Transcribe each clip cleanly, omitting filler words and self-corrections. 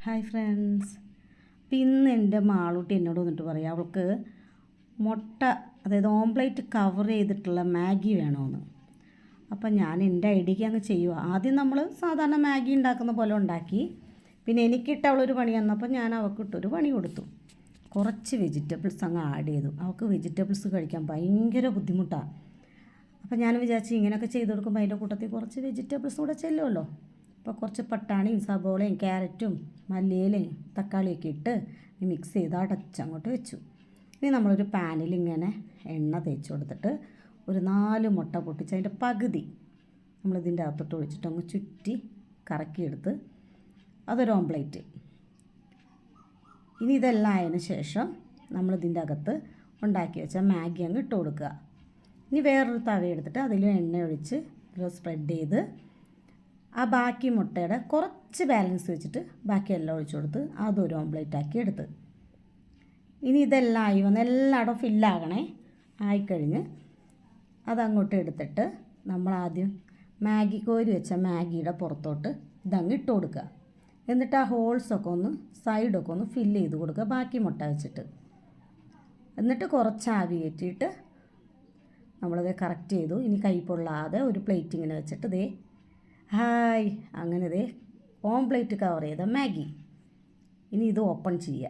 Hi friends. അപ്പോൾ ഇന്ന് എൻ്റെ മാളൂട്ടി എന്നോട് വന്നിട്ട് പറയാം അവൾക്ക് മുട്ട അതായത് ഓംപ്ലേറ്റ് കവർ ചെയ്തിട്ടുള്ള മാഗി വേണമെന്ന്. അപ്പം ഞാൻ എൻ്റെ ഐഡിയക്ക് അങ്ങ് ചെയ്യുക. ആദ്യം നമ്മൾ സാധാരണ മാഗി ഉണ്ടാക്കുന്ന പോലെ ഉണ്ടാക്കി. പിന്നെ എനിക്കിട്ട് അവളൊരു പണി വന്നപ്പോൾ ഞാൻ അവൾക്ക് ഇട്ടൊരു പണി കൊടുത്തു. കുറച്ച് വെജിറ്റബിൾസ് അങ്ങ് ആഡ് ചെയ്തു. അവൾക്ക് വെജിറ്റബിൾസ് കഴിക്കാൻ ഭയങ്കര ബുദ്ധിമുട്ടാണ്. അപ്പം ഞാൻ വിചാരിച്ചു ഇങ്ങനെയൊക്കെ ചെയ്ത് കൊടുക്കുമ്പോൾ അതിൻ്റെ കൂട്ടത്തിൽ കുറച്ച് വെജിറ്റബിൾസ് കൂടെ ചെല്ലുമല്ലോ. അപ്പോൾ കുറച്ച് പട്ടാണിയും സബോളയും ക്യാരറ്റും മല്ലിയിലയും തക്കാളിയൊക്കെ ഇട്ട് മിക്സ് ചെയ്ത് അടച്ചങ്ങോട്ട് വെച്ചു. ഇനി നമ്മളൊരു പാനിൽ ഇങ്ങനെ എണ്ണ തേച്ച് കൊടുത്തിട്ട് ഒരു 4 മുട്ട പൊട്ടിച്ച് അതിൻ്റെ പകുതി നമ്മളിതിൻ്റെ അകത്തോട്ട് ഒഴിച്ചിട്ട് അങ്ങ് ചുറ്റി കറക്കിയെടുത്ത് അതൊരു ഓംപ്ലേറ്റ്. ഇനി ഇതെല്ലാം ആയതിന് ശേഷം നമ്മളിതിൻ്റെ അകത്ത് ഉണ്ടാക്കി വെച്ച മാഗി അങ്ങ് ഇട്ട് കൊടുക്കുക. ഇനി വേറൊരു തവ എടുത്തിട്ട് അതിലും എണ്ണ ഒഴിച്ച് സ്പ്രെഡ് ചെയ്ത് ആ ബാക്കി മുട്ടയുടെ കുറച്ച് ബാലൻസ് വെച്ചിട്ട് ബാക്കിയെല്ലാം ഒഴിച്ചു കൊടുത്ത് അതൊരു ഓംപ്ലേറ്റ് ആക്കി എടുത്ത്. ഇനി ഇതെല്ലാം ആയി വന്ന് എല്ലായിടും ഫില്ലാകണേ. ആയിക്കഴിഞ്ഞ് അതങ്ങോട്ട് എടുത്തിട്ട് നമ്മളാദ്യം മാഗി കോരി വെച്ച മാഗിയുടെ പുറത്തോട്ട് ഇതങ്ങ് ഇട്ട് കൊടുക്കുക. എന്നിട്ട് ആ ഹോൾസൊക്കെ ഒന്ന് സൈഡൊക്കെ ഒന്ന് ഫില്ല് ചെയ്ത് കൊടുക്കുക ബാക്കി മുട്ട വെച്ചിട്ട്. എന്നിട്ട് കുറച്ച് ആവി കയറ്റിയിട്ട് നമ്മളത് കറക്റ്റ് ചെയ്തു. ഇനി കൈ പൊള്ളാതെ ഒരു പ്ലേറ്റ് ഇങ്ങനെ വെച്ചിട്ട് ദേ ഹായ് അങ്ങനെ ദേ ഓംപ്ലേറ്റ് കവർ ചെയ്ത മാഗി. ഇനി ഇത് ഓപ്പൺ ചെയ്യുക,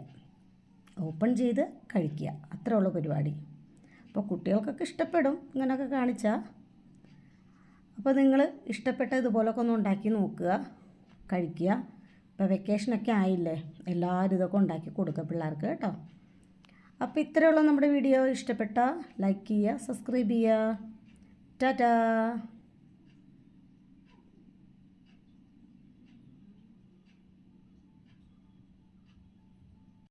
ഓപ്പൺ ചെയ്ത് കഴിക്കുക, അത്രേ ഉള്ളൂ പരിപാടി. അപ്പോൾ കുട്ടികൾക്കൊക്കെ ഇഷ്ടപ്പെടും ഇങ്ങനെയൊക്കെ കാണിച്ചാൽ. അപ്പോൾ നിങ്ങൾ ഇഷ്ടപ്പെട്ട ഇതുപോലൊക്കെ ഒന്ന് ഉണ്ടാക്കി നോക്കുക, കഴിക്കുക. ഇപ്പോൾ വെക്കേഷനൊക്കെ ആയില്ലേ, എല്ലാവരും ഇതൊക്കെ ഉണ്ടാക്കി കൊടുക്കുക പിള്ളേർക്ക് കേട്ടോ. അപ്പോൾ ഇത്രയുള്ള നമ്മുടെ വീഡിയോ ഇഷ്ടപ്പെട്ടാൽ ലൈക്ക് ചെയ്യുക, സബ്സ്ക്രൈബ് ചെയ്യുക. ടാറ്റാ.